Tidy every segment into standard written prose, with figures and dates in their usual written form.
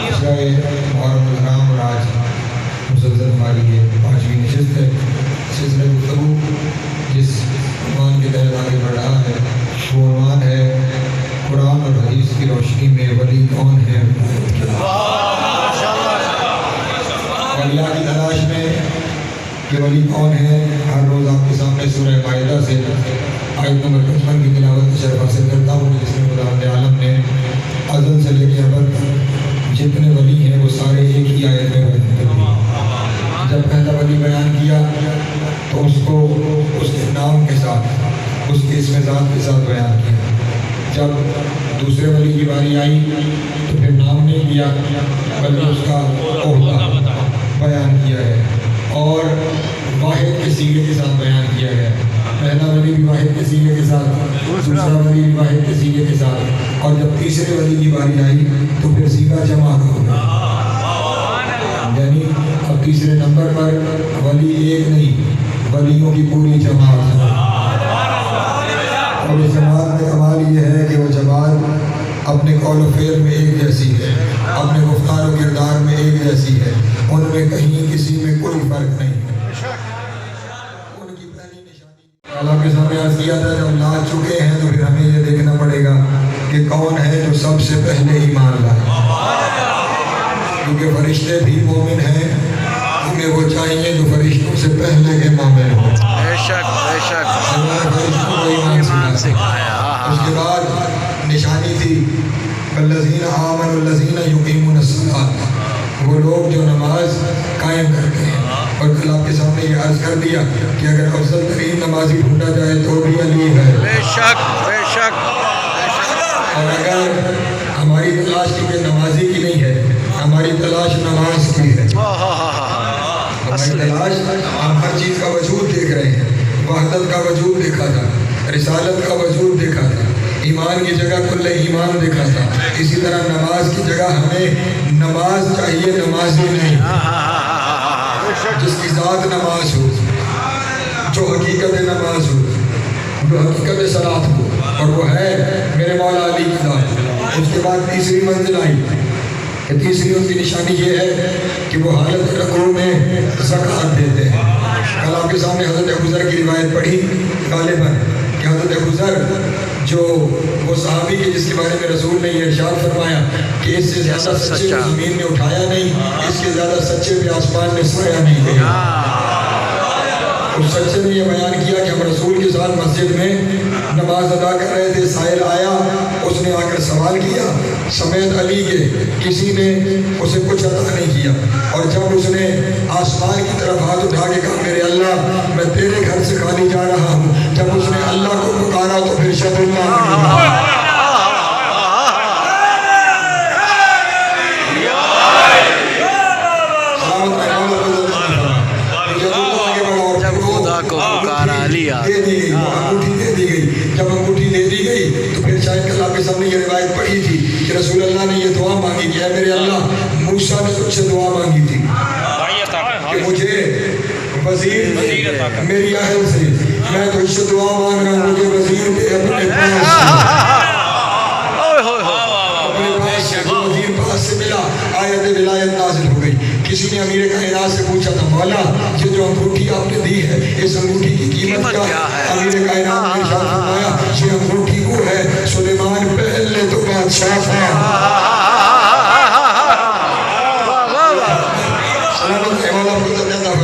محرم الحرام اور آج مسلسل ہماری یہ 5ویں نشست ہے۔ سلسلہ گفتگو جس عنوان کے تحت آگے بڑھ رہا ہے وہ عنوان ہے قرآن اور حدیث کی روشنی میں ولی کون ہے؟ اللہ کی تلاش میں کہ ولی کون ہے، ہر روز آپ کے سامنے سورہ مائدہ سے آیت نمبر 55 کی تلاوت کی شرف حاصل کرتا ہوں، جس میں خداوند عالم نے ازل سے لے کے ابد جتنے ولی ہیں وہ سارے ایک ہی آیت میں بیان کر دیے۔ جب پہلا ولی بیان کیا تو اس کو اس کے نام کے ساتھ، اس کے اسم ذات کے ساتھ بیان کیا۔ جب دوسرے ولی کی باری آئی تو پھر نام نہیں دیا بلکہ اس کا عہدہ بیان کیا ہے اور واحد کے صیغے کے ساتھ بیان کیا گیا ہے۔ پہلا ولی بھی واحد کے صیغے کے ساتھ، دوسرا ولی بھی واحد کے صیغے کے ساتھ، اور جب تیسرے ولی کی باری آئی تو پھر صیغہ جمع ہو گیا، یعنی اب تیسرے نمبر پر ولی ایک نہیں، ولیوں کی پوری جماعت ہے۔ اور اس جماعت میں کمال یہ ہے کہ وہ جماعت اپنے قول و فعل میں ایک جیسی ہے، اپنے گفتار و کردار میں ایک جیسی ہے، ان میں کہیں کسی میں کوئی فرق نہیں ہے۔ ان کی پہلی نشانی اللہ کے سامنے عرض کیا تھا، جب لا چکے ہیں تو پھر ہمیں یہ دیکھنا پڑے گا کہ کون ہے جو سب سے پہلے ایمان لائے، کیونکہ فرشتے بھی مومن ہیں، ہمیں وہ چاہیے جو فرشتوں سے پہلے کے مومن ہوں۔ بے شک بے شک فرشتوں کو ایمان سکھایا۔ اس کے بعد نشانی تھی الذین آمنوا الذین یقیمون الصلاۃ، وہ لوگ جو نماز قائم کرتے ہیں۔ اور کل آپ کے سامنے یہ عرض کر دیا کہ اگر افضل ترین نمازی ڈھونڈا جائے تو بھی علی ہے۔ بے شک بے شک۔ اور اگر ہماری تلاش کی نمازی کی نہیں ہے، ہماری تلاش نماز کی ہے۔ ہماری تلاش، ہم ہر چیز کا وجود دیکھ رہے ہیں، وحدت کا وجود دیکھا تھا، رسالت کا وجود دیکھا تھا، ایمان کی جگہ کل ایمان دیکھا تھا، اسی طرح نماز کی جگہ ہمیں نماز چاہیے، نمازی نہیں، جس کی ذات نماز ہو، جو حقیقت نماز ہو، جو حقیقت صلاۃ ہو، اور وہ ہے میرے مولا علی کی ذات۔ اس کے بعد تیسری منزل آئی کہ تیسری ان کی نشانی یہ ہے کہ وہ حالت رکوع میں زکوٰۃ دیتے ہیں۔ کل آپ کے سامنے حضرت ابوذر کی روایت پڑھی غالباً کہ حضرت ابوذر جو وہ صحابی کے جس کے بارے میں رسول نے یہ ارشاد فرمایا کہ اس سے زیادہ سچے کو زمین نے اٹھایا نہیں، اس کے زیادہ سچے پہ آسمان نے سایہ نہیں دیا۔ اس سچے نے یہ بیان کیا کہ ہم رسول کے ساتھ مسجد میں نماز ادا کر رہے تھے، سائل آیا، اس نے آ کر سوال کیا سمیت علی کے، کسی نے اسے کچھ عطا نہیں کیا، اور جب اس نے آسمان کی طرف ہاتھ اٹھا کے کہا میرے اللہ میں تیرے گھر سے خالی جا رہا ہوں، جب اس نے اللہ کو پکارا تو پھر شد اللہ دے دی گئی، انگوٹھی دے دی گئی۔ جب انگوٹھی دے دی گئی تو پھر شاید کل آپ کے سامنے یہ روایت پڑھی تھی کہ رسول اللہ نے یہ دعا مانگی کہ اے میرے اللہ موسیٰ نے تجھ سے دعا مانگی تھی کہ مجھے وزیر میری اہل سے، میں تجھ سے دعا مانگ رہا ہوں مجھے وزیر دے اپنے پاس۔ وزیر پاس سے ملا، آیت ولایت نازل ہو گئی۔ کسی نے امیر کائنات سے پوچھا تھا مولا یہ جو انگوٹھی آپ نے دی ہے اس انگوٹھی کی قیمت کیا ہے؟ امیر کائنات نے ارشاد فرمایا یہ انگوٹھی وہ ہے سلیمان پہلے تو بادشاہ تھا۔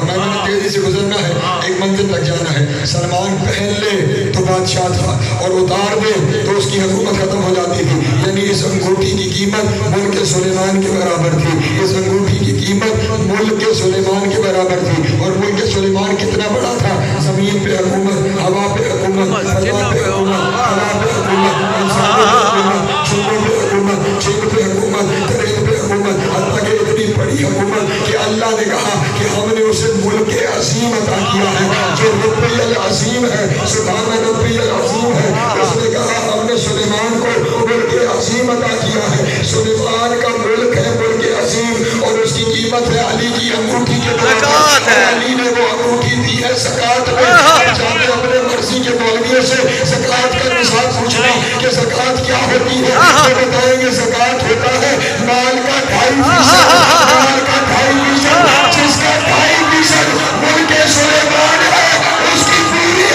میں نے تیزی سے گزرنا ہے، ایک منزل تک جانا ہے۔ سلمان پہلے تو بادشاہ تھا اور اتار دے تو اس کی حکومت ختم ہو جاتی تھی، یعنی اس انگوٹھی کی قیمت ملک سلیمان کے برابر تھی، اس انگوٹھی کی قیمت ملک سلیمان کے برابر تھی۔ اور ملک سلیمان کتنا بڑا تھا، زمین پہ حکومت، ہوا پہ حکومت، فضا پہ حکومت، ہوا پہ حکومت، انسان پہ حکومت، چوبوں پہ حکومت، چین پہ حکومت، ترین پہ حکومت، حتیٰ کہ اتنی بڑی حکومت کہ اللہ نے کہا کہ ہم نے اسے ملک عظیم عطا کیا ہے جو ربی العظیم ہے، سبحان ربی العظیم ہے۔ اس نے کہا ہم نے سلیمان کو ملک عظیم عطا کیا ہے، سلیمان کا ملک ہے ملک عظیم، اور اس کی قیمت ہے علی کی انگوٹھی کے برابر۔ علی نے وہ انگوٹھی دی ہے زکوٰۃ میں۔ چاہتے اپنے مرضی کے مولویوں سے زکوٰۃ کا نصاب پوچھنا کہ زکوٰۃ کیا ہوتی ہے؟ وہ بتائیں گے زکوٰۃ ہوتا ہے مال کا 2.5%، مال کا 2.5%، جس کا 2.5% ملک سلیمان ہے، اس کی پوری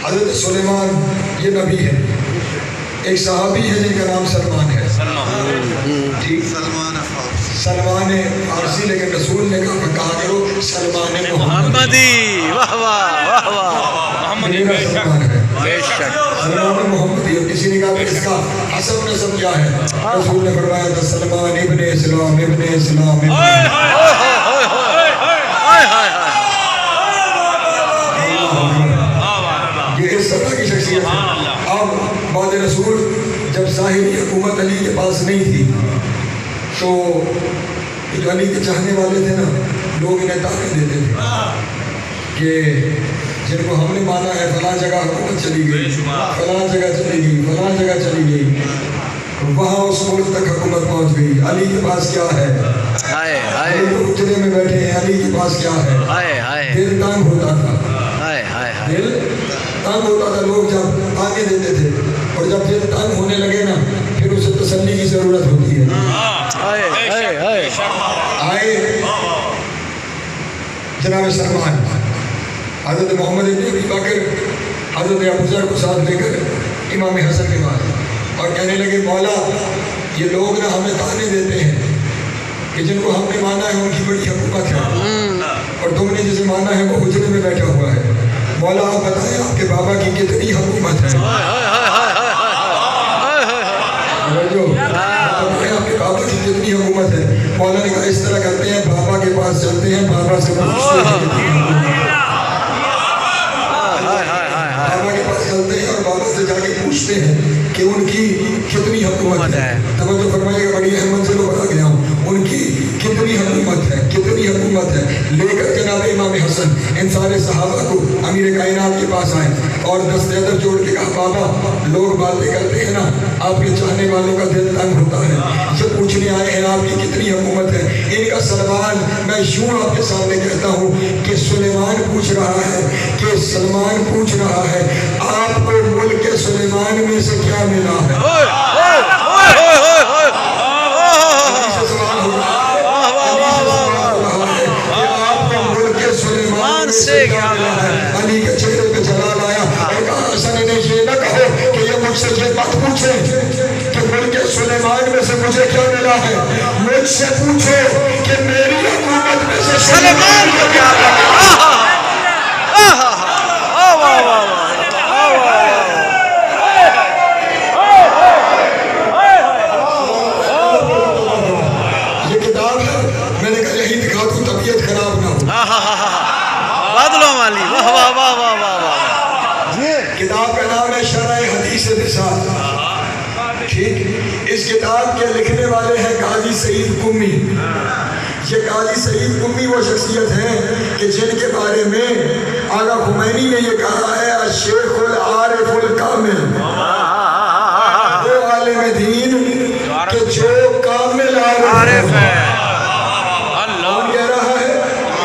حضرت سلیمان یہ نبی ہے، ایک صحابی ہے جن کا نام سلمان ہے، سلمان فارسی، لیکن رسول نے کہا کرو سلمان محمدی، واہ واہ واہ واہ، میرا سلمان ہے، سلمان محمدی۔ اور کسی نے کہا کہ اس کا حسب نسب کیا ہے؟ رسول نے فرمایا تھا سلمان ابن اسلام، ابن اسلام، یہ اس طرح کی شخصیت ہے۔ اب بعد رسول جب ظاہری حکومت علی کے پاس نہیں تھی تو جو علی کے چاہنے والے تھے نا، لوگ انہیں طاقت دیتے تھے کہ جن کو ہم نے مانا ہے فلاں جگہ حکومت چلی گئی، فلاں جگہ چلی گئی، فلاں جگہ چلی گئی، وہاں اس ملک تک حکومت پہنچ گئی، علی کے پاس کیا ہے؟ اجرے میں بیٹھے ہیں، علی کے پاس کیا ہے؟ دل تنگ ہوتا تھا، دل تنگ ہوتا تھا، لوگ جب آگے دیتے تھے، اور جب دل تنگ ہونے لگے نا پھر اسے تسلی کی ضرورت ہوتی ہے۔ آئے جناب سلمان، حضرت محمد بن ابی بکر حضرت ابوذر کو ساتھ لے کر امام حسن کے پاس، اور کہنے لگے مولا یہ لوگ نا ہمیں تانے دیتے ہیں کہ جن کو ہم نے مانا ہے ان کی بڑی حکومت ہے، اور تم نے جسے مانا ہے وہ حجرے میں بیٹھا ہوا ہے، مولا آپ بتائیں آپ کے بابا کی کتنی حکومت ہے؟ آپ کے بابا کی کتنی حکومت ہے؟ مولا نے کہا اس طرح کرتے ہیں، بابا کے پاس چلتے ہیں، بابا سے پوچھتے ہیں، بابا کے پاس چلتے ہیں اور بابا سے جا کے پوچھتے ہیں کہ ان کی کتنی حکومت ہے۔ توجہ فرمائیے گا، بڑی اہم منزل بتا گیا ہوں، ان کی کتنی حکومت ہے، کتنی حکومت ہے۔ لے کر جناب امام حسن ان سارے صحابہ کو امیر کائنات کے پاس آئے اور دست ادب جوڑ کے کہا بابا لوگ باتیں کرتے ہیں نا آپ کے چاہنے والوں کا دل تنگ ہوتا ہے، یہ پوچھنے آئے ہیں آپ کی کتنی حکومت ہے۔ ان کا سلمان میں یوں آپ کے سامنے کہتا ہوں کہ سلیمان پوچھ رہا ہے، کہ سلمان پوچھ رہا ہے آپ کو ملک سلیمان میں سے کیا ملا ہے؟ علی کے چہرے پہ جلال آیا اور کہا حسن نے یہ نہ کہو کہ یہ مجھ سے یہ بات پوچھے کہ ملک سلیمان میں سے مجھے کیا ملا ہے، مجھ سے پوچھو کہ میری حکومت میں سے سلیمان کو کیا ملا۔ یہ کتاب ہے، میں نے کہا یہی دکھا دوں طبیعت خراب نہ ہو۔ کتاب کا نام ہے شرح حدیث نساء، ٹھیک۔ اس کتاب کے لکھنے والے ہیں قاضی سعید قمی۔ یہ قاضی سعید قمی وہ شخصیت ہیں کہ جن کے بارے میں آقا خمینی نے یہ کہا ہے الشیخ العارف الکامل، وہ عالم دین کہ جو کامل عارف ہے۔ کون کہہ رہا ہے؟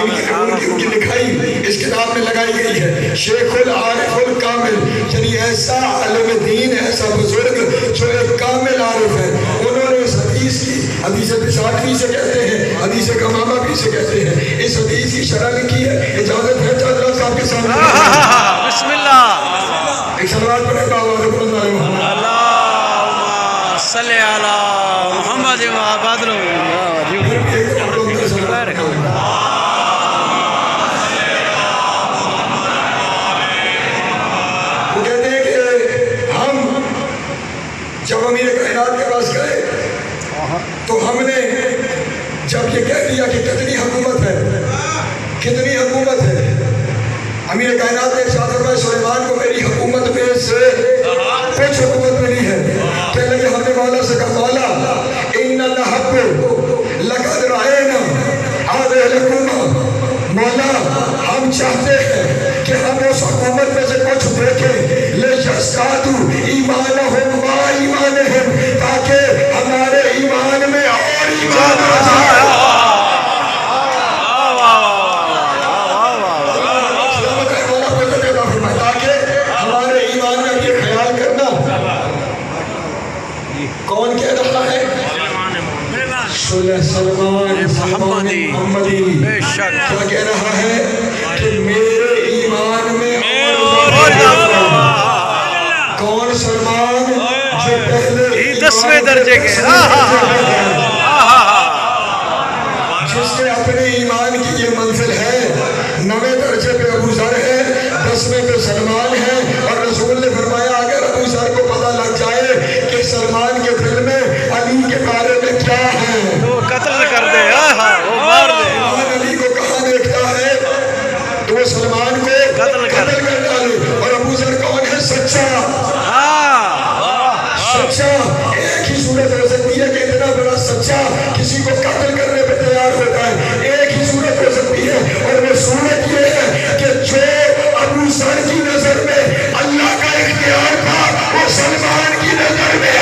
ان کی لکھائی اس کتاب میں لگائی گئی ہے، شیخ العارف الکامل، یعنی ایسا عالم دین، ایسا بزرگ جو ایک کامل عارف ہے۔ انہوں نے اس حدیث کی، حدیث بساط بھی سے کہتے ہیں، حدیث کمامہ بھی سے کہتے ہیں، اس حدیث کی شرح لکھی ہے۔ اجازت ہے حضرات صاحب کے سامنے بسم اللہ، ایک صلوات پڑھیں گا محمد اللہم صلی علی محمد و آباد لو۔ وہ کہتے ہیں کہ ہم جب امیر کائنات کے پاس گئے تو ہم نے امیر کائنات نے ارشاد فرمایا سلیمان کو میری حکومت میں سے کچھ حکومت ملی ہے. کہنے لگے ہم نے مولا سے کہا مولا اِنَّا نَحَبُّ لَقَدْ رَأَيْنَا هَذِهِ الْحُكُومَةَ مولا ہم چاہتے ہیں کہ ہم اس حکومت میں سے کچھ دیکھیں لِيَزْدَادُوا إِيمَانَهُمْ مَعَ إِيمَانِهِمْ تاکہ ہمارے ایمان میں اور ایمان آ جائے. کون کہہ رہا ہے؟ سلمان محمدی. بے شک کیا کہہ رہا ہے کہ میرے ایمان میں اور کون سلمان جو پہلے 10ویں درجے کے جس کے اپنے ایمان کی یہ منزل ہے. 9ویں درجے پہ ابو ذر ہے, 10ویں پہ سلمان ہے. اور رسول نے فرمایا اگر ابو ذر کو پتہ لگ جائے کہ سلمان کے دل میں علی کے بارے میں کیا ہے تو قتل کر دے, وہ مار دے. سلمان علی کو کہاں دیکھتا ہے تو وہ سلمان کو قتل کر ڈالے. اور ابو ذر کون ہے؟ سچا. سچا ایک ہی صورت ہو سکتی ہے کہ اتنا بڑا سچا کسی کو قتل کرنے پہ تیار ہوتا ہے. ایک ہی صورت ہو سکتی ہے اور وہ صورت یہ ہے کہ جو ابو ذر کی نظر میں اللہ کا اختیار تھا وہ سلمان کی نظر میں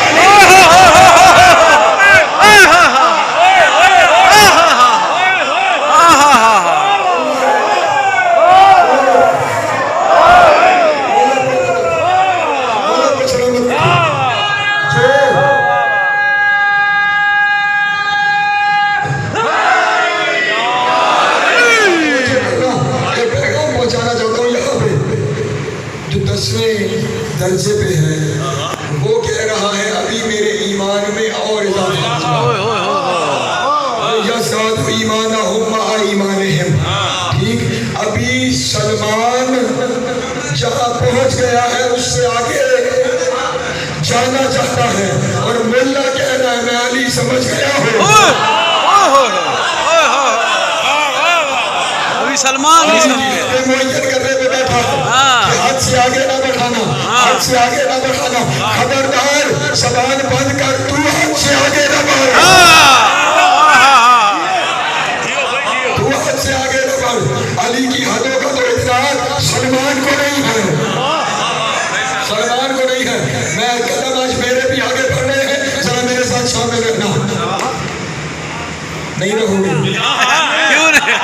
درجے پہ ہے. وہ کہہ رہا ہے ابھی میرے ایمان میں اور اضافہ یزداد ایمانہم مع ایمانہم. ٹھیک, ابھی سلمان جہاں پہنچ گیا ہے اس سے آگے جانا چاہتا ہے اور ملا کہہ رہا ہے میں علی سمجھ گیا ہوں. ابھی سلمان معین کرنے پہ بیٹھا کہ حد سے آگے نہ بڑھانا, حد سے آگے نہ بڑھانا. خبردار زبان بند کر, تو حد سے آگے نہ بڑھ, تو حد سے آگے نہ بڑھ. علی کی حدوں کا تو اطلاع سلمان کو نہیں ہے, سلمان کو نہیں ہے. میں قدم آج میرے بھی آگے بڑھنے ہیں, ذرا میرے ساتھ شامل رہنا. نہیں رہو گے کیوں نہیں؟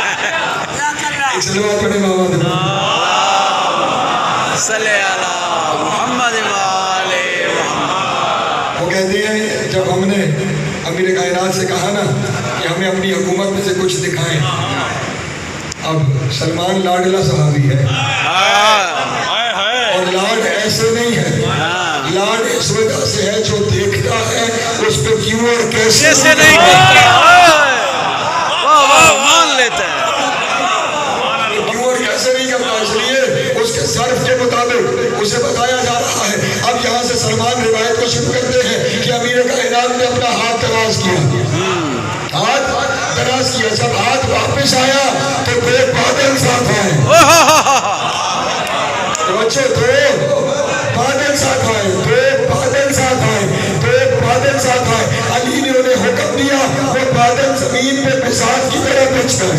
ایک سلوات پڑھے محمد صلی اللہ محمد والے محمد. وہ کہتے ہیں جب ہم نے امیر کائنات سے کہا نا کہ ہمیں اپنی حکومت میں سے کچھ دکھائیں. اب سلمان لاڈلا صحابی ہے اور لاڈ ایسے نہیں ہے, لاڈ اس وجہ سے ہے جو دیکھتا ہے اس پہ کیوں اور کیسے نہیں کرتا, مان لیتا ہے. اس لیے اس کے ظرف کے مطابق اسے بتایا جا رہا ہے. اب یہاں سے سلمان روایت کو شروع کرتے ہیں کہ امیر کائنات نے اپنا ہاتھ دراز کیا, ہاتھ دراز کیا. جب ہاتھ واپس آیا تو دو بادل ساتھ آئے, بچے دو بادل ساتھ آئے, دو بادل ساتھ آئے, دو بادل ساتھ آئے. علی نے انہیں حکم دیا وہ بادل زمین پہ بساط کی طرح بچ گئے.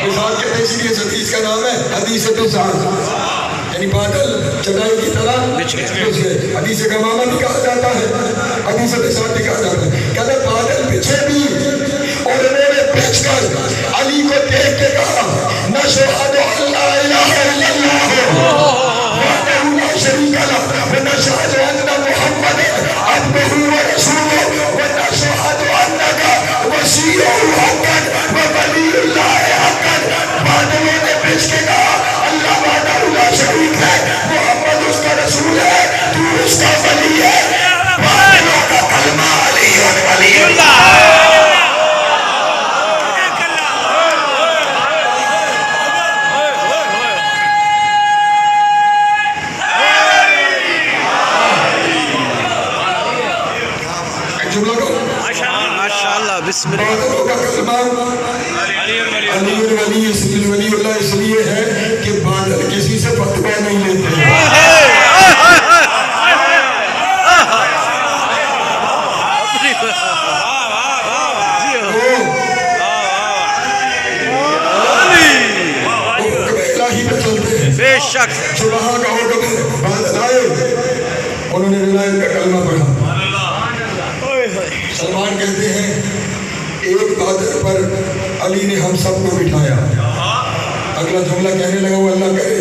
بساط کہتے ہیں اسی لیے اس حدیث کا نام ہے حدیث بساط, یعنی بادل چٹائی کی طرح بچ گئے. حدیث غمامہ بھی کہا جاتا ہے, حدیث بساط بھی کہا جاتا ہے. کہتے ہیں بادل بچھے بھی اور انہوں نے بچ کر علی کو دیکھ کے کہا نشہد ان لا الہ الا اللہ وحدہ لا شریک لہ ونشہد ان محمد عبدہ ورسولہ ونشہد انک وصیہ حقا وولی اللہ حقا. بادلوں نے بچ کے کہا اللہ وحدہ لا شریک ہے, محمد اس کا رسول ہے, تو اس کا ولی ہے. بادلوں کا کلمہ علی ولی اللہ ہے. ماشاءاللہ بسم اللہ. بادلوں کا کلمہ علی الولی سید الولی اللہ اس لیے ہے کہ بادل کسی سے فتویٰ نہیں لیتے ہیں. بے شک جو وہاں کا حکم ہے بادل آئے انہوں نے ولایت کا کلمہ پڑھا. سلمان کہتے ہیں ایک بادل پر علی نے ہم سب کو بٹھایا. اگلا جملہ کہنے لگا وہ اللہ کرے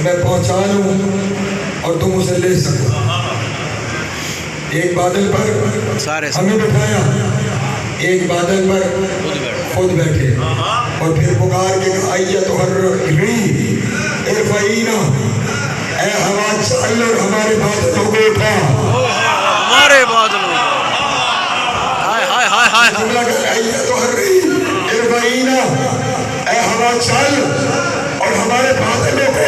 میں پہنچا لوں اور تم اسے لے سکو. ایک بادل پر ہمیں بٹھایا, ایک بادل پر خود بیٹھے اور پھر پکار کے کہا ارفعینا, اے ہوا چل اور ہمارے بادلوں کو اٹھا. ہمارے بادلوں جملہ ارفعینا, اے ہوا چل اور ہمارے بادلوں کو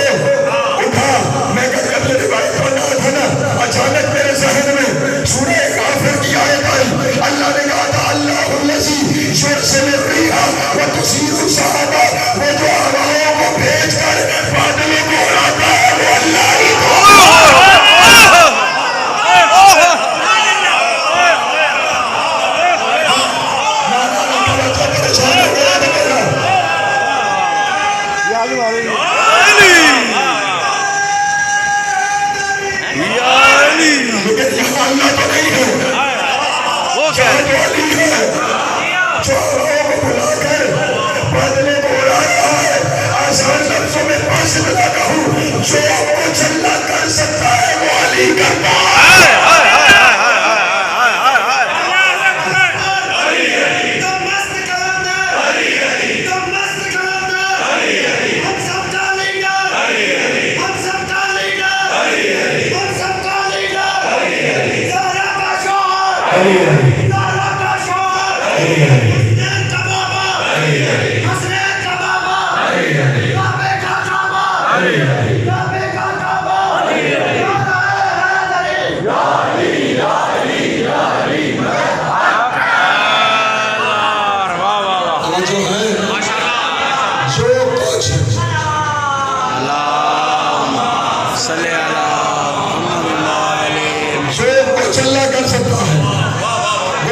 اٹھا. میں کبھی روایت پڑھنا تھا نا, اچانک میرے ذہن میں سورہ کافر کی آیت آئی. اللہ نے کہا تھا اللہ الذی یرسل الريح وتصير سحابا, وہ جو ہواؤں کو بھیج کر بادلوں کو اڑاتا ہے وہ اللہ ہی تو. اللہ تو نہیں ہے, وہ کیا ہے؟ جو ہواؤں کو بلا کر بادلوں کو اڑا رہا ہے. آسان لفظوں میں فاصلہ لگا ہوں, جو آپ کو چلا کر سکتا ہے وہ علی کرتا ہے.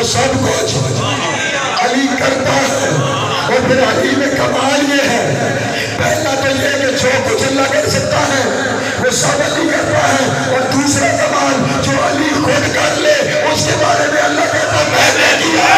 سب کچھ علی کرتا ہے. اور پھر علی میں کمال یہ ہے, پہلا تو یہ کہ جو کچھ اللہ کر سکتا ہے وہ سب علی کرتا ہے, اور دوسرا کمال جو علی خود کر لے اس کے بارے میں اللہ کہتا ہے میں نے کیا.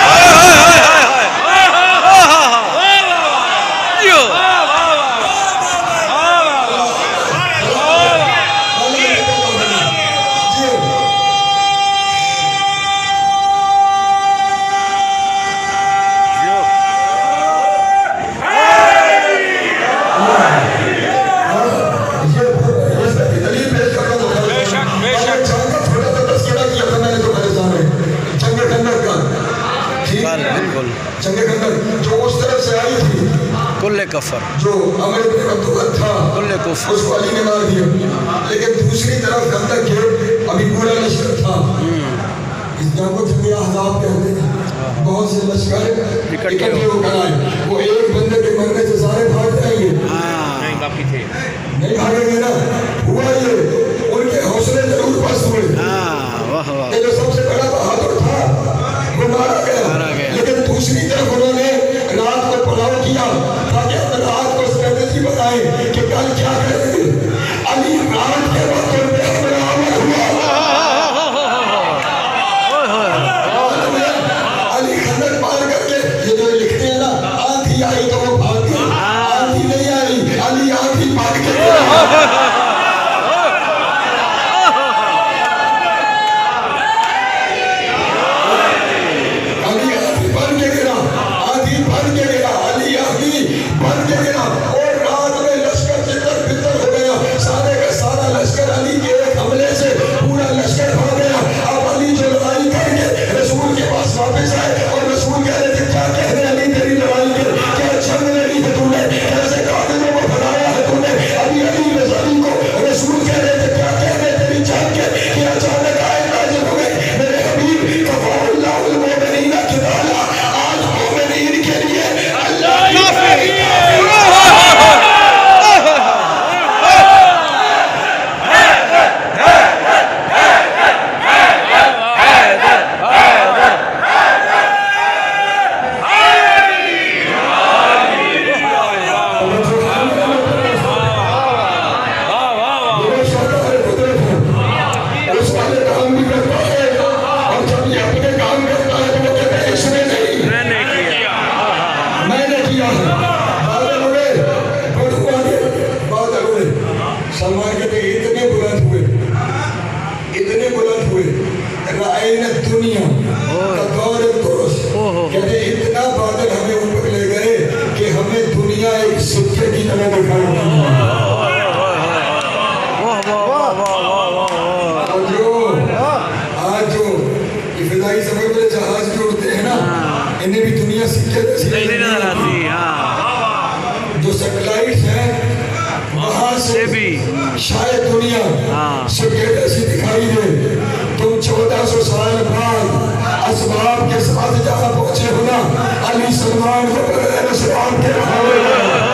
جنگ خندق جو اس طرف سے آئی تھی, کل کفر جو عمر بن عبداللہ تھا کل کفر, اس کو علی نے مار دیا. لیکن دوسری طرف خندق کے ابھی پورا لشکر تھا. اس جنگ کو جنگ احزاب کہتے ہیں. بہت سے لشکر اکٹھے ہو کر آئے. وہ ایک بندے کے مرنے سے سارے بھاگ جائیں گے؟ نہیں بھاگیں گے نا. ہوا یہ ان کے حوصلے ضرور پست ہوئے. یہ جو سب سے بڑا بہادر تھا وہ مارا گیا. لیکن دوسری طرف انہوں نے رات کو پلاؤ کیا تاکہ ہم رات کو اسٹریٹجی بتائیں کہ کل کیا کریں گے. علی رات کے وقت ان پہ حملہ آور ہوا. علی خندق پار کر کے یہ جو لکھتے ہیں نا, آندھی آئی تو وہ بھاگ گئے, آندھی نہیں آئی علی آندھی بھاگ کے بن کے گرا. اور رات میں لشکر جدھر بھدر ہو سکے کی طرح دکھائی دی اور جو آج جو یہ فضائی سفر میں جہاز جو اڑتے ہیں نا انہیں بھی دنیا سکے نظر آتی جو سیٹلائٹس ہیں وہاں سے بھی شاید دنیا سکے جیسی دکھائی دے تم 1400 سال بعد اسباب کے ساتھ جہاں پہنچے ہونا علی سلمان کو بغیر اسباب کے رہا لے گئے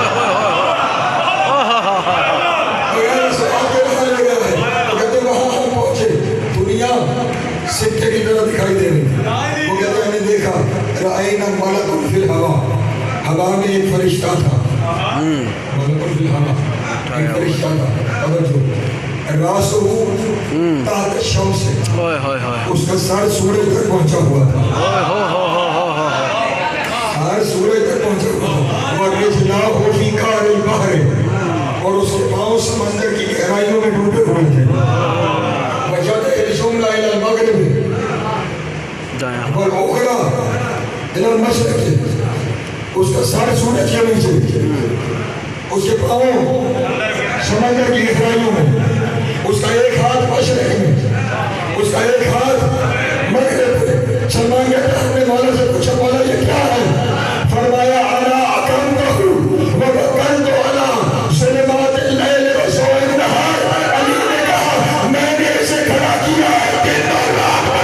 بغیر اسباب کے رہا لے گئے کہتے وہاں ہم پہنچے دنیا سکے کی طرح دکھائی دے رہی وہ کہتے ہیں نے دیکھا رائنا ملک فی الہوا ہوا میں ایک فرشتہ تھا ملک فی الہوا ایک فرشتہ تھا اگر جو راسو تحت الشمس اس کا سر سورج تک پہنچا ہوا تھا سر سورج تک پہنچا ہوا تھا وَرِجْلَاهُ فِي قَعْرِ الْبَحْرِ اور اس کے پاؤں سمندر کی گہرائیوں میں ڈوبے ہوئے تھے وَجَدَ الْجُمْلَ إِلَى الْمَغْرِبِ وَالْأُخْرَى إِلَى الْمَشْرِقِ اس کا سر سورج کے نیچے اس کے پاؤں سمندر کی گہرائیوں میں اس کا ایک ہاتھ مشرق میں اس کا ایک ہاتھ مغرب میں سلمان کہتا ہے اپنے مولا سے پوچھا مولا یہ کیا ہے فرمایا انا اکرمتہ وبکرت علی ظلمات اللیل وسوء النہار علی نے کہا میں نے اسے کھڑا کیا ہے دن اور رات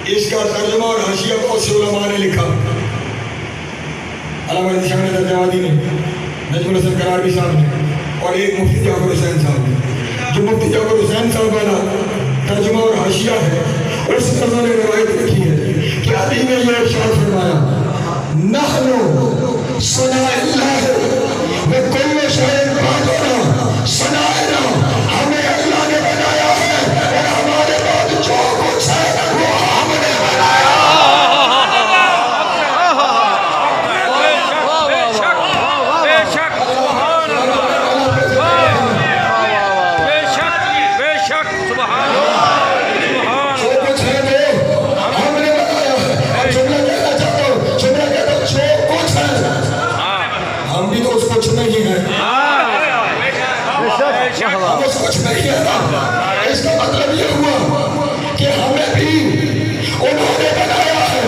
اس کا ترجمہ اور حاشیہ بہت سے علماء نے لکھا علامہ نشان درجوادی نے نجم الحسن قراربی صاحب نے اور ایک مفتی جعفر حسین صاحب نے جو مفتی جعفر حسین صاحب والا ترجمہ اور حاشیہ ہے اس انہوں نے روایت لکھی ہے کہ علی نے یہ ارشاد فرمایا نحن صنع اللہ وکل شیء بعدنا صنعنا ہمیں اللہ نے بنایا ہے اور ہمارے بعد جو کچھ ہے وہ ہم نے بنایا اس کا مطلب یہ ہوا کہ ہمیں بھی انہوں نے بنایا ہے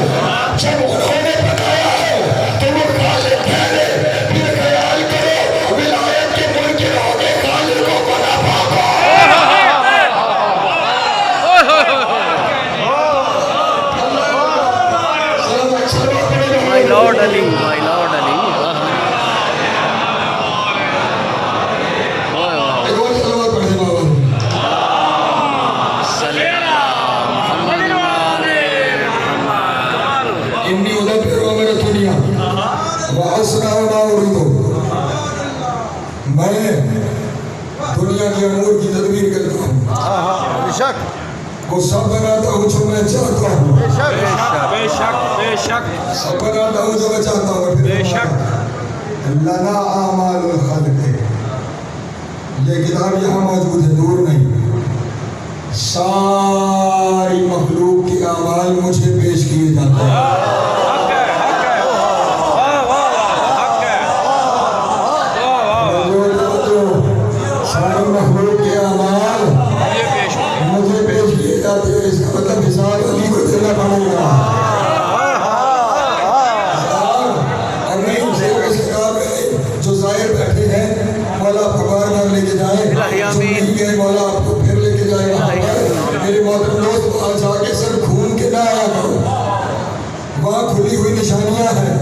جب انہوں نے بنایا ہے تو وہ خالق ٹھہرے پھر خیال کرو ولایت کے ملک کے ہوگے خالق کو بنا پاکو My Lord Ali, my Lord Ali. میں دنیا کے امور کی تدبیر کرتا ہوں وہ سب بناتا ہوں جو میں چاہتا ہوں سب بناتا ہوں جو میں چاہتا ہوں لنا اعمال الخلق یہ کتاب یہاں موجود ہے دور نہیں ساری مخلوق کے اعمال مجھے پیش کیے جاتے ہیں آگے بیٹھے ہیں، مولا آپ کو بار بار لے کے جائے، جو نہیں گئے مولا آپ کو پھر لے کے جائے وہاں پر۔ میرے محترم دوست وہاں جا کے سر گھوم کے نہ آیا کرو، وہاں کھلی ہوئی نشانیاں ہیں،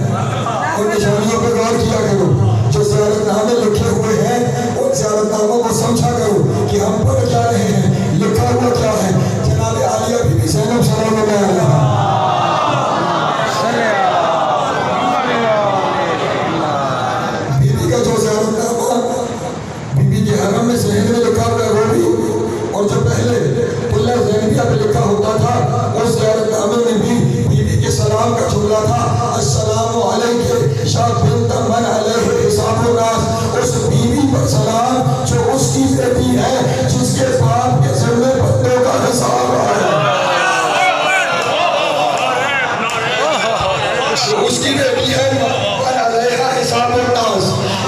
ان نشانیوں پہ غور کیا کرو، جو زیارت نامے لکھے ہوئے ہیں ان زیارت ناموں کو سمجھا کرو کہ ہم پڑھ کیا رہے ہیں، لکھا ہوا کیا ہے۔ جناب عالیہ بی بی زینب سلام اللہ علیہ، بیوی کا جو زیارت نامہ بیوی کے حرم میں صحیح میں لکھا ہوا ہے وہ بھی، اور جو پہلے قلعہ زینبیہ پہ لکھا ہوتا تھا اس زیارت نامے میں بھی بیوی کے سلام کا جملہ تھا، السلام علیکہ یا بنت من علیہ حساب الناس، اس بیوی پر سلام جو اس کی بیٹی ہے جس کے باپ کے ذمے بندوں کا حساب ہے، اس کی بیٹی ہے من علیہ حساب الناس،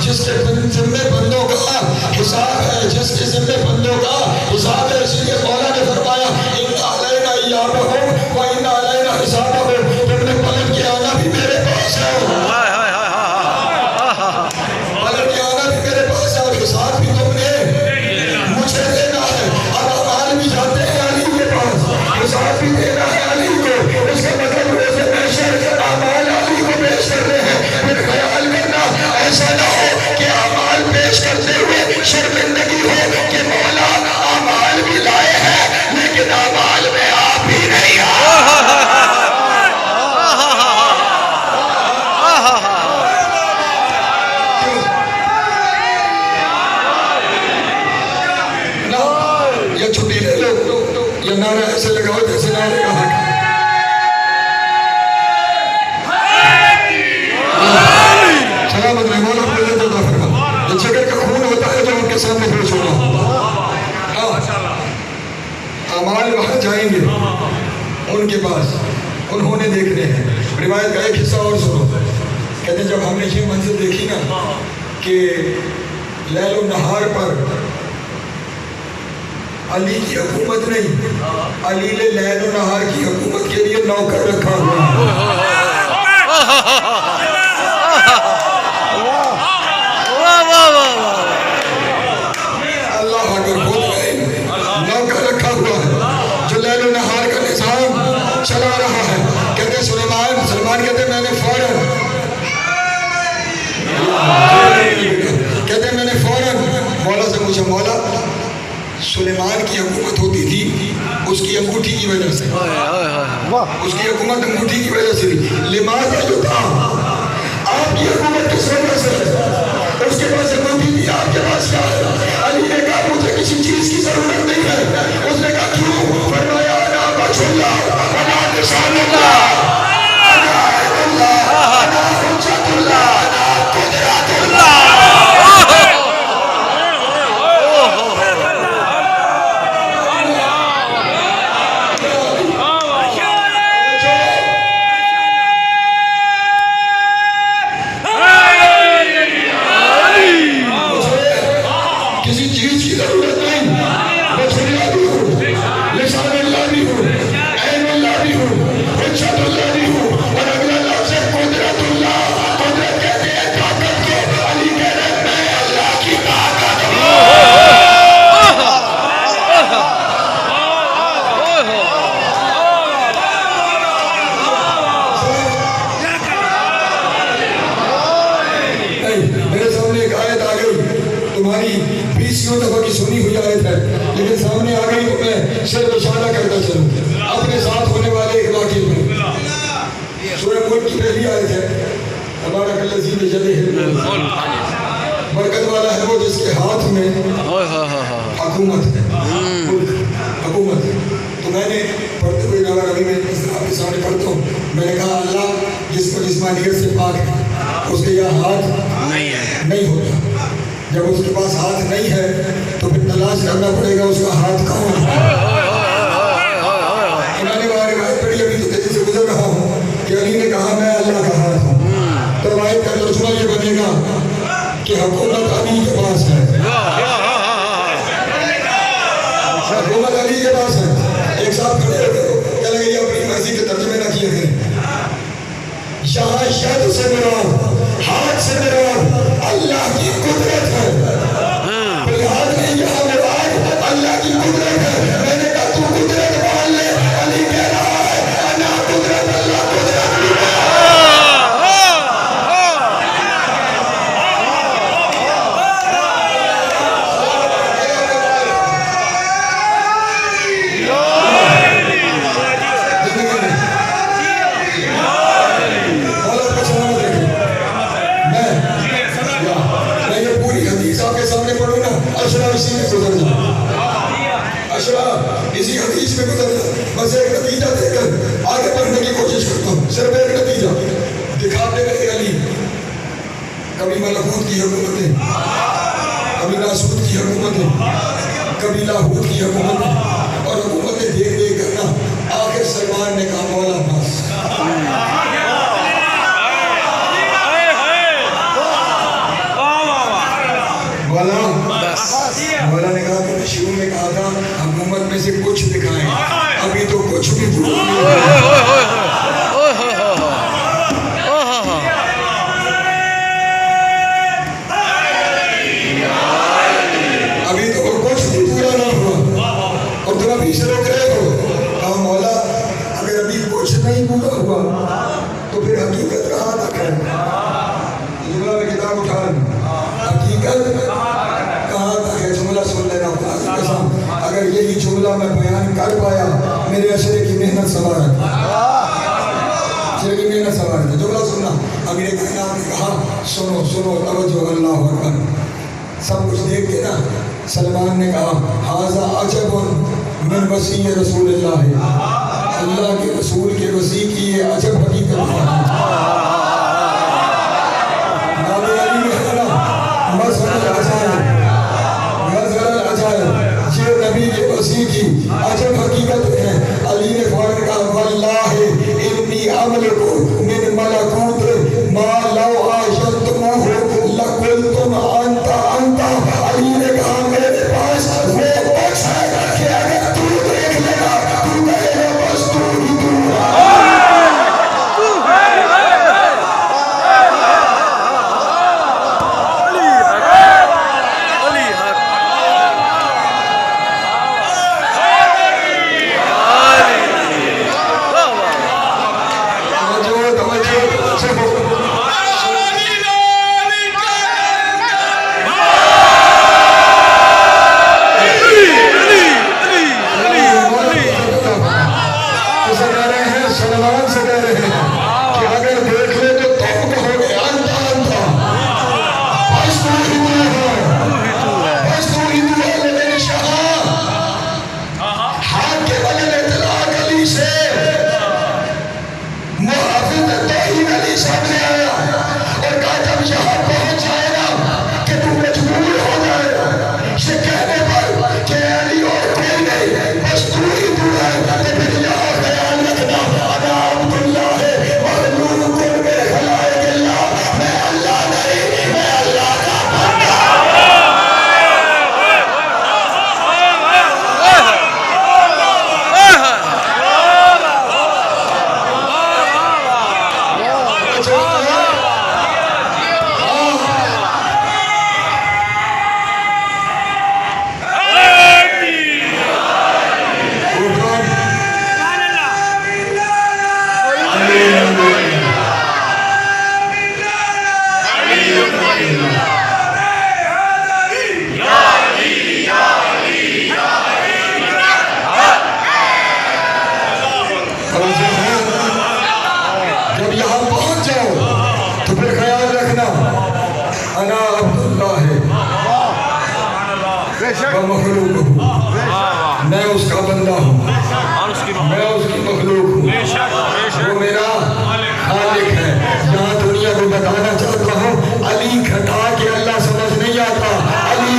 جس کے ذمے بندوں کا حساب ہے، جس کے ذمے بندوں کا حساب ہے۔ اس لیے مولا نے فرمایا ان علینا ایابہم و ان علینا حسابہم، تم نے پلٹ کے آنا بھی میرے پاس ہے، پلٹ کے آنا بھی میرے پاس ہے، اور حساب بھی تم نے مجھے دینا ہے۔ اب اعمال بھی جاتے ہیں علی کے پاس، حساب بھی دینا ہے علی کو، اس کا مطلب روز محشر اعمال علی کو پیش کرنے ہیں۔ پھر خیال کرنا ایسا نہ ہو کہ اعمال پیش کرتے ہوئے شرمندگی ہو کہ مولا اعمال بھی لائے ہیں لیکن اعمال میں آپ ہی نہیں یہ چھٹی لے لو، یہ نعرہ ایسے لگاؤ جیسے نعرے کا حق ہے۔ سلامت رہے مولا اپنے لئے عطا فرما، یہ جگر کا خون ہوتا ہے جو ان کے سامنے پیش ہونا ہوتا ہے۔ اعمال وہاں جائیں گے ان کے پاس، انہوں نے دیکھنے ہیں۔ روایت کا ایک حصہ اور سنو، کہتے ہیں جب ہم نے یہ منظر دیکھی نا کہ لیل و نہار پر علی کی حکومت نہیں، علی نے لیل و نہار کی حکومت کے لیے نوکر رکھا ہوا ہے۔ اللہ اگر خود گئے نوکر رکھا ہوا ہے جو لیل و نہار کا نظام چلا رہا ہے۔ کہتے سلیمان کہتے میں نے فوراً مولا سے پوچھا، مولا سلیمان کی حکومت ہوتی تھی اس کی انگوٹھی کی وجہ سے، اس کی حکومت انگوٹھی کی وجہ سے تھی، لماذا جو تھا آپ کی حکومت کس وجہ سے ہے؟ اس کے پاس انگوٹھی تھی، آپ کے پاس کیا ہے؟ علی نے کہا مجھے کسی چیز کی ضرورت نہیں ہے۔ اس نے کہا کیوں؟ فرمایا انا وجہ اللہ انا نشان اللہ انا عید اللہ انا حجت اللہ انا قدرت اللہ۔ کسی چیز کی ضرورت نہیں، میں اللہ بھی ہوں، لسان اللہ بھی ہوں، عین اللہ بھی ہوں، حجت اللہ بھی ہوں، اور اگلا لفظ ہے قدرت اللہ۔ قدرت کہتے ہیں طاقت کو، علی کہہ رہے ہیں میں اللہ کی طاقت ہوں۔ میرے سامنے ایک آیت آ گئی، تمہاری 20 دفعہ کی سنی ہوئی آیت ہے لیکن سامنے آ گئی تو میں صرف اشارہ کرتا چلوں اپنے ساتھ ہونے والے ایک واقعے میں۔ سورہ ملک کی پہلی آیت ہے، ہمارا کلذی بجدہ برکت والا ہے وہ جس کے ہاتھ میں حکومت ہے، حکومت ہے۔ تو میں نے پڑھتے ہوئے کہا ابھی میں آپ کے سامنے پڑھتا ہوں، میں نے کہا اللہ جس کو جسمانیت سے پاک ہے اس کے یہاں ہاتھ نہیں ہوتا، جب اس کے پاس ہاتھ نہیں ہے تو پھر تلاش کرنا پڑے گا اس کا ہاتھ کون ہے۔ میں نے وہاں روایت پڑھی، ابھی تو تیزی سے گزر رہا ہوں کہ علی نے کہا میں اللہ کا ہاتھ ہوں، تو روایت کا ترجمہ یہ بنے گا کہ حکومت علی کے پاس ہے، حکومت علی کے پاس ہے۔ ایک صاحب کھڑے ہو گئے، کہہ لگے یہ اپنی مرضی کے ترجمے نہ کیے گئے، یہاں ید سے مراد، ہاتھ سے مراد اللہ کی قدرت ہے. کوئی یاد نہیں یہاں مراد اللہ کی قدرت ہے. میں نے کہا تو قدرت مان لے. علی کہہ رہا ہے انا قدرت اللہ قدرت بھی ہے. اسی حدیث میں گزر جائے. بس ایک نتیجہ دے کر آگے بڑھنے کی کوشش کرتا ہوں. صرف ایک نتیجہ دکھاتے رہے. علی کبھی ملکوت کی حکومتیں, کبھی ناسوت کی حکومتیں, کبھی لاہوت کی حکومتیں, اور حکومتیں دیکھ دیکھ کرنا آخر سلمان نے کہا مولا بس. مولا نے کہا کہ شروع میں کہا تھا حکومت میں سے کچھ دکھائیں, ابھی تو کچھ بھی پورا نہیں ہوا. ابھی تو کچھ بھی پورا نہیں ہوا اور تم ابھی سے روک رہے ہو. کہا مولا اگر ابھی کچھ نہیں پورا ہوا تو پھر حقیقت کہاں تک ہے. جملہ میں کتاب اٹھا لوں, حقیقت کہاں تک ہے. جملہ سن لینا قسم, اگر یہی جملہ میں بیان کر پایا میرے اشرے کی محنت سوار ہے. اشرے کی محنت سوار ہے. جملہ سننا. امیر کائنات نے کہا سنو سنو توجہ اللہ اکبر. سب کچھ دیکھ کے نا سلمان نے کہا ھذا عجب من وصی رسول اللہ. اللہ کے رسول کے وصی کی یہ عجب حقیقت ہے. نام علی میں ہے نا مظہر العجائب, مظہر العجائب, یہ نبی کے وصی کی عجب حقیقت ہے. علی نے فوراً کہا واللہ انی املک من ملکوت ما لو عاشرتموہ لقلتم انت انت. علی نے کہا میرے پاس وہ کچھ ہے کہ اگر تو دیکھ لے گا تو کہے گا بس تو ہی تو ہے. میں اس کا بندہ ہوں, میں اس کی مخلوق ہوں, وہ میرا خالق ہے. یہاں دنیا کو بتانا چاہتا ہوں علی گھٹا کے اللہ سمجھ نہیں آتا, علی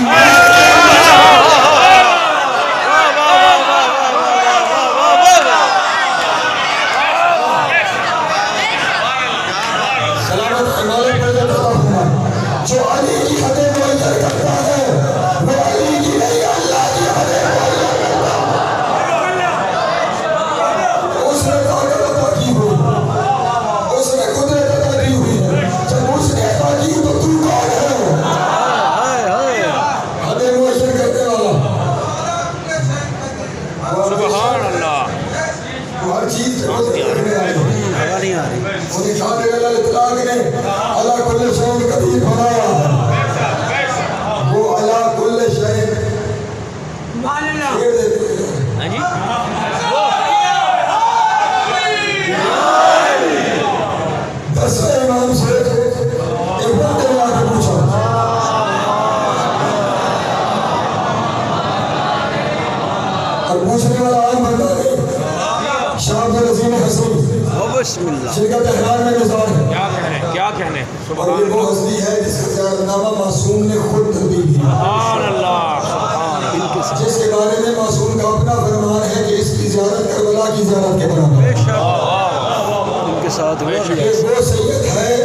سلامت عمالت پر جاتا ہوں جو علی کی حدیں معیّر کرتا ہے وہ علی کی نہیں اللہ کی حدیں معیّر کرتا ہے. اس نے طاقت عطا کی ہو توصیف بنایا وہ علا کل شے دسویں امام سے ایک بندے نے آ کے پوچھا اور پوچھنے والا عام بندہ ہے شاہ عبد العظیم حسین بسم اللہ جن کا تہران میں گزار ہے کیا کہنے اور یہ وہ ہستی ہے جس کا زیارتنامہ معصوم نے خود ترتیب کیا سبحان اللہ جس کے بارے میں معصوم کا اپنا فرمان ہے کہ اس کی زیارت کربلا کی زیارت کے برابر ہے ان کے ساتھ یہ وہ سید ہے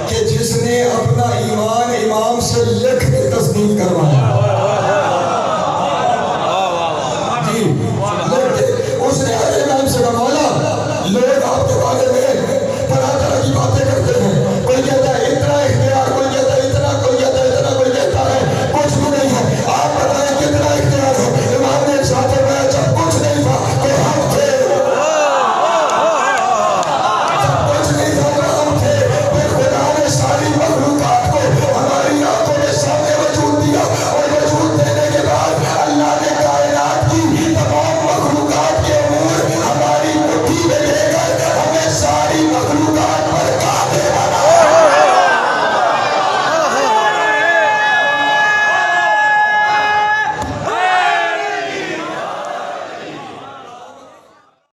کہ جس نے اپنا ایمان